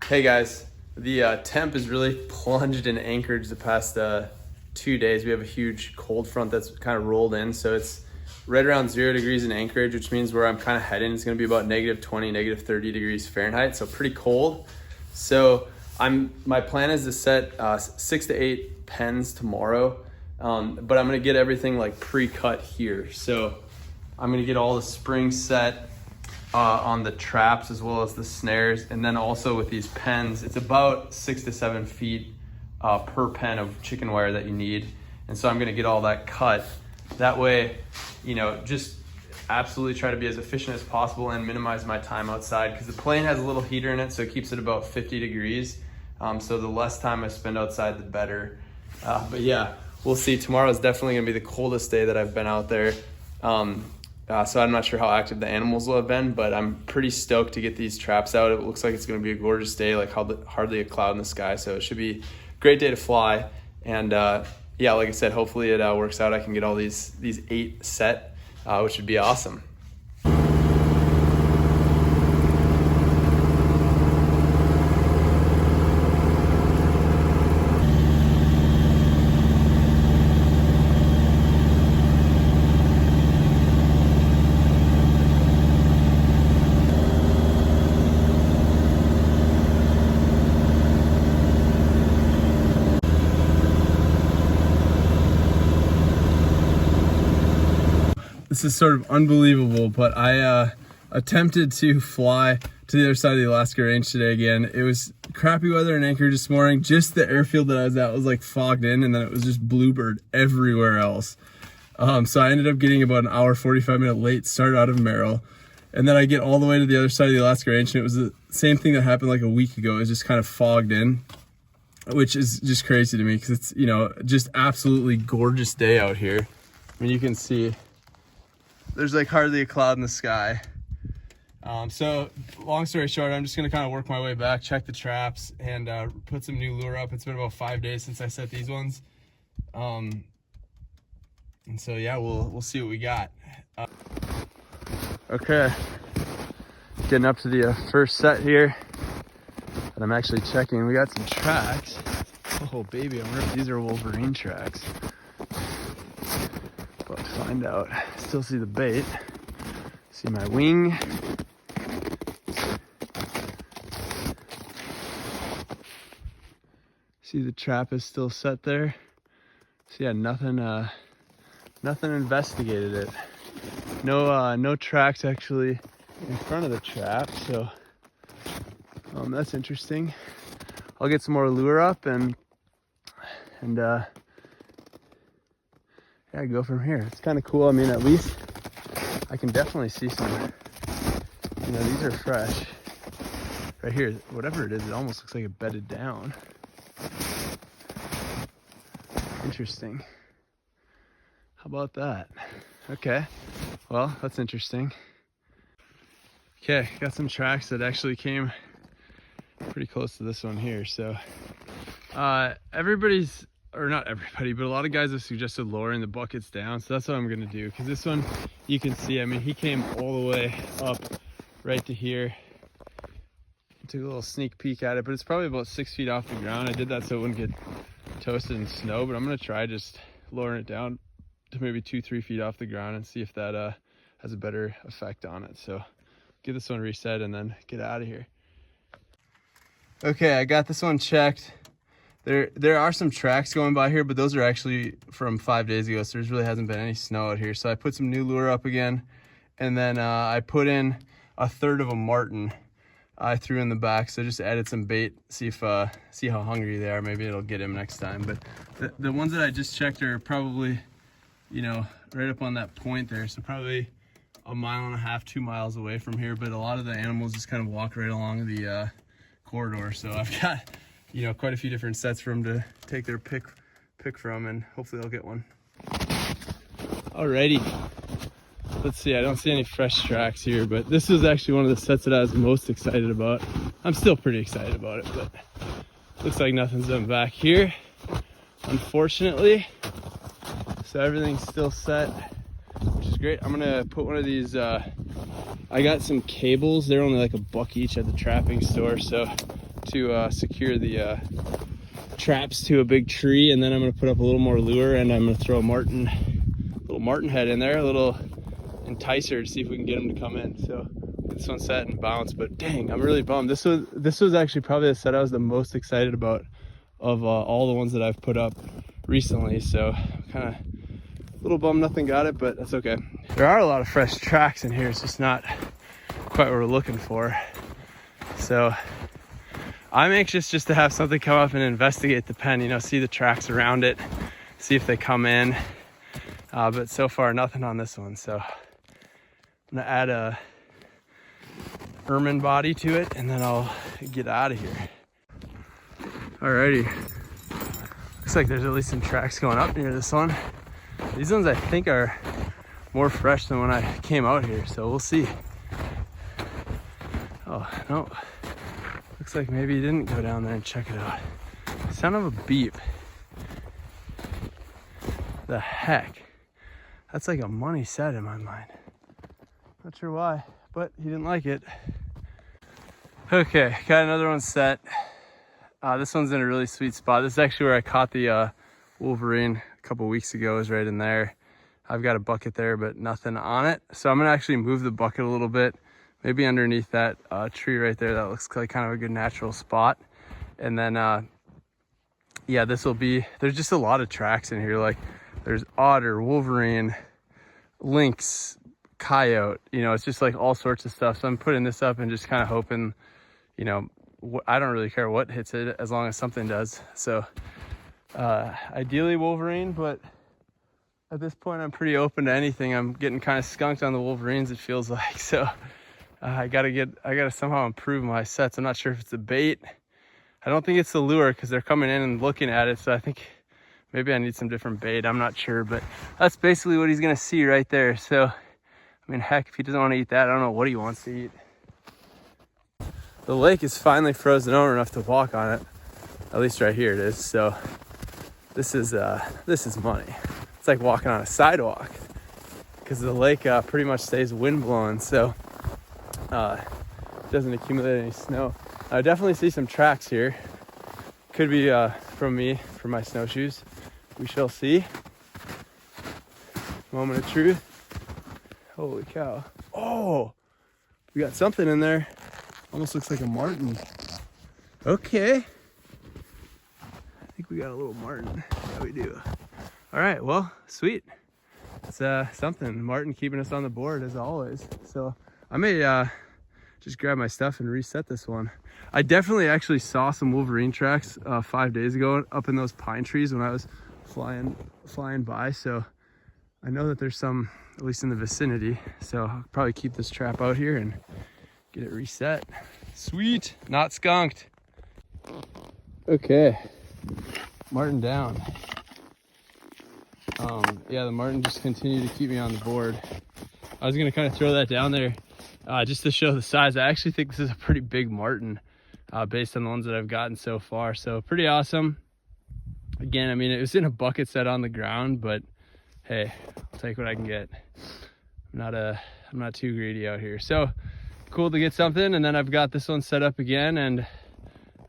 Hey guys, the temp has really plunged in Anchorage the past 2 days. We have a huge cold front that's kind of rolled in, so it's right around 0 degrees in Anchorage, which means where I'm kind of heading is going to be about -20, -30 degrees Fahrenheit, so pretty cold. So my plan is to set 6 to 8 pens tomorrow, but I'm going to get everything like pre-cut here. So I'm going to get all the springs set on the traps as well as the snares, and then also with these pens, it's about 6 to 7 feet per pen of chicken wire that you need. And so I'm going to get all that cut. That way, just absolutely try to be as efficient as possible and minimize my time outside, because the plane has a little heater in it, so it keeps it about 50 degrees. So the less time I spend outside, the better. But yeah, we'll see. Tomorrow is definitely going to be the coldest day that I've been out there. So I'm not sure how active the animals will have been, but I'm pretty stoked to get these traps out. It looks like it's going to be a gorgeous day, like hardly a cloud in the sky. So it should be a great day to fly. And yeah, like I said, hopefully it works out. I can get all these 8 set, which would be awesome. This is sort of unbelievable, but I attempted to fly to the other side of the Alaska range today again. It was crappy weather in Anchorage this morning. Just the airfield that I was at was like fogged in, and then it was just bluebird everywhere else. So I ended up getting about an hour, 45-minute late start out of Merrill. And then I get all the way to the other side of the Alaska range, and it was the same thing that happened like a week ago. It was just kind of fogged in, which is just crazy to me because it's, just absolutely gorgeous day out here. I mean, you can see there's like hardly a cloud in the sky. So long story short, I'm just gonna kind of work my way back, check the traps, and put some new lure up. It's been about 5 days since I set these ones. And so yeah, we'll see what we got. Okay, getting up to the first set here. And I'm actually checking, we got some tracks. Oh baby, I wonder if these are wolverine tracks. About to find out. Still see the bait. See my wing. See the trap is still set there. So yeah, nothing investigated it. No tracks actually in front of the trap, so that's interesting. I'll get some more lure up and yeah, go from here. It's kind of cool. I mean, at least I can definitely see some, these are fresh. Right here, whatever it is, it almost looks like it bedded down. Interesting. How about that? Okay, well, that's interesting. Okay, got some tracks that actually came pretty close to this one here. So or not everybody, but a lot of guys have suggested lowering the buckets down, so that's what I'm gonna do, because this one, you can see, I mean, he came all the way up right to here. Took a little sneak peek at it, but it's probably about 6 feet off the ground. I did that so it wouldn't get toasted in snow, but I'm gonna try just lowering it down to maybe 2-3 feet off the ground and see if that has a better effect on it. So get this one reset and then get out of here. Okay, I got this one checked. There are some tracks going by here, but those are actually from 5 days ago, so there really hasn't been any snow out here. So I put some new lure up again, and then I put in 1/3 of a Marten. I threw in the back, so just added some bait, see how hungry they are. Maybe it'll get him next time. But the ones that I just checked are probably, right up on that point there, so probably 1.5 miles, 2 miles away from here. But a lot of the animals just kind of walk right along the corridor, so I've got quite a few different sets for them to take their pick from, and hopefully they'll get one. Alrighty, let's see. I don't see any fresh tracks here, but this is actually one of the sets that I was most excited about. I'm still pretty excited about it, but looks like nothing's done back here, unfortunately. So everything's still set, which is great. I'm gonna put one of these I got some cables. They're only like $1 each at the trapping store, so to secure the traps to a big tree, and then I'm gonna put up a little more lure, and I'm gonna throw a little marten head in there, a little enticer to see if we can get him to come in. So this one's set and bounce, but dang, I'm really bummed. This was actually probably the set I was the most excited about of all the ones that I've put up recently. So kind of a little bummed nothing got it, but that's okay. There are a lot of fresh tracks in here. It's just not quite what we're looking for. So I'm anxious just to have something come up and investigate the pen, you know, see the tracks around it, see if they come in. But so far nothing on this one. So I'm gonna add a ermine body to it, and then I'll get out of here. Alrighty, looks like there's at least some tracks going up near this one. These ones I think are more fresh than when I came out here, so we'll see. Oh no, looks like maybe he didn't go down there and check it out. Son of a beep. The heck, that's like a money set in my mind. Not sure why, but he didn't like it. Okay, got another one set. This one's in a really sweet spot. This is actually where I caught the wolverine a couple weeks ago, is right in there. I've got a bucket there, but nothing on it. So I'm gonna actually move the bucket a little bit, maybe underneath that tree right there. That looks like kind of a good natural spot. And then, yeah, this will be, there's just a lot of tracks in here. Like there's otter, wolverine, lynx, coyote, you know, it's just like all sorts of stuff. So I'm putting this up and just kind of hoping, you know, I don't really care what hits it as long as something does. So ideally wolverine, but at this point I'm pretty open to anything. I'm getting kind of skunked on the wolverines, it feels like. So I gotta somehow improve my sets. I'm not sure if it's a bait. I don't think it's the lure because they're coming in and looking at it. So I think maybe I need some different bait. I'm not sure, but that's basically what he's gonna see right there. So I mean, heck, if he doesn't want to eat that, I don't know what he wants to eat. The lake is finally frozen over enough to walk on it. At least right here it is. So this is money. It's like walking on a sidewalk because the lake pretty much stays wind blowing, so it doesn't accumulate any snow. I definitely see some tracks here. Could be from my snowshoes. We shall see. Moment of truth. Holy cow. Oh, we got something in there. Almost looks like a marten. Okay. I think we got a little marten. Yeah, we do. All right, well, sweet. It's something. Marten keeping us on the board as always. So I may just grab my stuff and reset this one. I definitely actually saw some wolverine tracks 5 days ago up in those pine trees when I was flying by. So I know that there's some, at least in the vicinity. So I'll probably keep this trap out here and get it reset. Sweet, not skunked. Okay, marten down. Yeah, the marten just continued to keep me on the board. I was gonna kind of throw that down there just to show the size. I actually think this is a pretty big marten based on the ones that I've gotten so far. So pretty awesome. Again, I mean, it was in a bucket set on the ground, but hey, I'll take what I can get. I'm not too greedy out here. So cool to get something, and then I've got this one set up again, and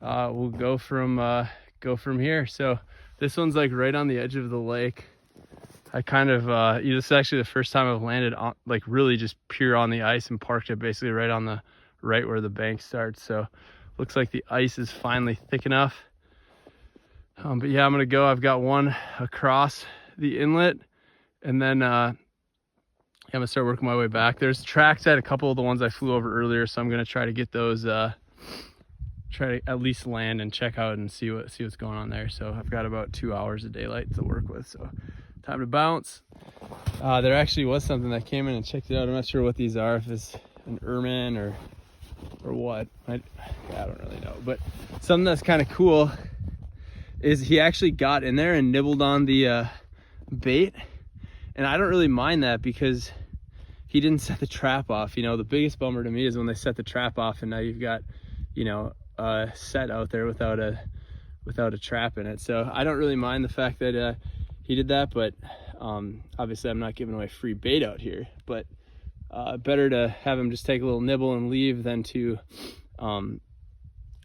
we'll go from here. So this one's like right on the edge of the lake. I kind of this is actually the first time I've landed on, like, really just pure on the ice and parked it basically right on the right where the bank starts. So looks like the ice is finally thick enough. But yeah, I'm gonna go. I've got one across the inlet, and then I'm gonna start working my way back. There's tracks at a couple of the ones I flew over earlier, so I'm gonna try to get those, try to at least land and check out and see what's going on there. So I've got about 2 hours of daylight to work with, so time to bounce. There actually was something that came in and checked it out. I'm not sure what these are, if it's an ermine or what. I don't really know, but something that's kind of cool is he actually got in there and nibbled on the bait, and I don't really mind that because he didn't set the trap off. You know, the biggest bummer to me is when they set the trap off and now you've got, you know, a set out there without a trap in it. So I don't really mind the fact that he did that, but obviously I'm not giving away free bait out here, but better to have him just take a little nibble and leave than to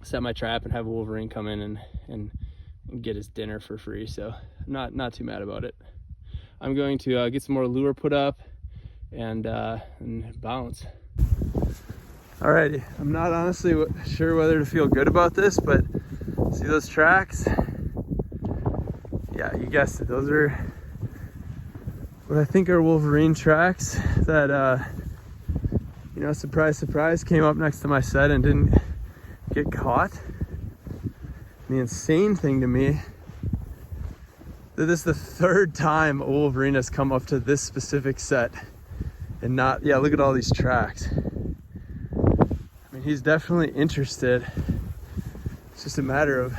set my trap and have a wolverine come in and get his dinner for free. So I'm not too mad about it. I'm going to get some more lure put up and bounce. Alrighty, I'm not honestly sure whether to feel good about this, but see those tracks? Yeah, you guessed it. Those are what I think are wolverine tracks that, you know, surprise, surprise, came up next to my set and didn't get caught. And the insane thing to me, that this is the third time a wolverine has come up to this specific set and not, yeah, look at all these tracks. I mean, he's definitely interested. It's just a matter of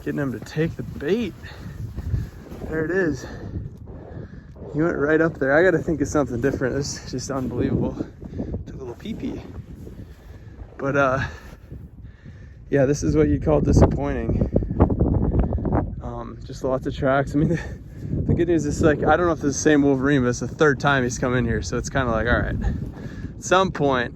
getting him to take the bait. There it is. He went right up there. I gotta think of something different. This is just unbelievable. Took a little pee-pee. But yeah, this is what you'd call disappointing. Just lots of tracks. I mean, the good news is, like, I don't know if it's the same wolverine, but it's the third time he's come in here. So it's kind of like, all right, at some point,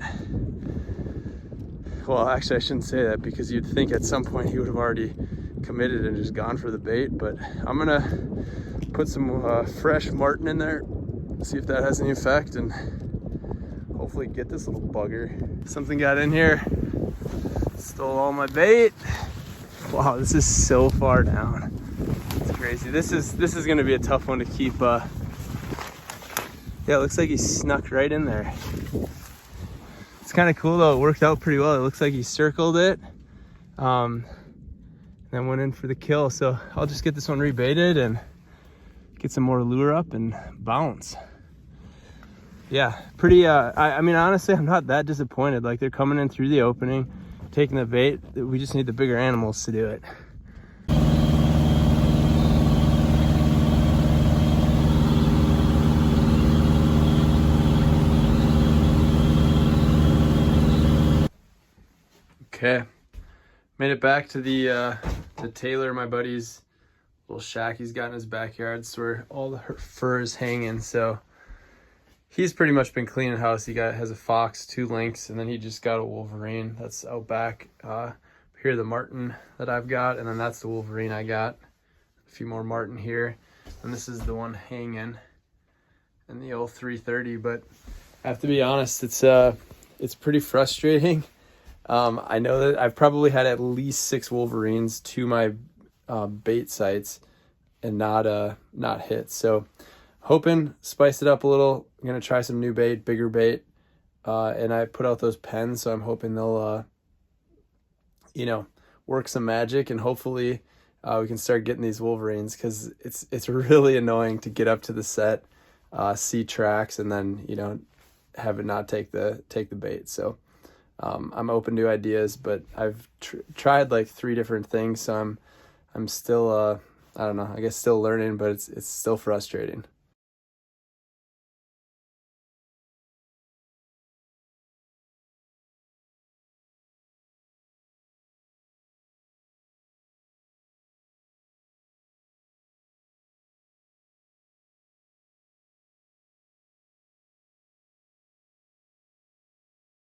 well, actually I shouldn't say that, because you'd think at some point he would have already committed and just gone for the bait. But I'm gonna put some fresh Marten in there, see if that has any effect, and hopefully get this little bugger. Something got in here, stole all my bait. Wow, this is so far down. It's crazy. This is gonna be a tough one to keep. Yeah, it looks like he snuck right in there. It's kind of cool though. It worked out pretty well. It looks like he circled it, then went in for the kill. So I'll just get this one rebaited and get some more lure up and bounce. Yeah, pretty, I mean, honestly, I'm not that disappointed. Like, they're coming in through the opening, taking the bait. We just need the bigger animals to do it. Okay, made it back to the Taylor, my buddy's little shack he's got in his backyard. It's where all the fur is hanging. So he's pretty much been cleaning house. He has a fox, 2 lynx, and then he just got a wolverine that's out back. Here, the Marten that I've got, and then that's the wolverine I got. A few more Marten here, and this is the one hanging in the old 330. But I have to be honest, it's pretty frustrating. I know that I've probably had at least 6 wolverines to my bait sites and not hit. So hoping spice it up a little. I'm gonna try some new bait, bigger bait, and I put out those pens, so I'm hoping they'll you know, work some magic, and hopefully we can start getting these wolverines, because it's really annoying to get up to the set, see tracks, and then, you know, have it not take the bait. So I'm open to ideas, but I've tried like 3 different things, so I'm still I don't know, I guess still learning, but it's still frustrating.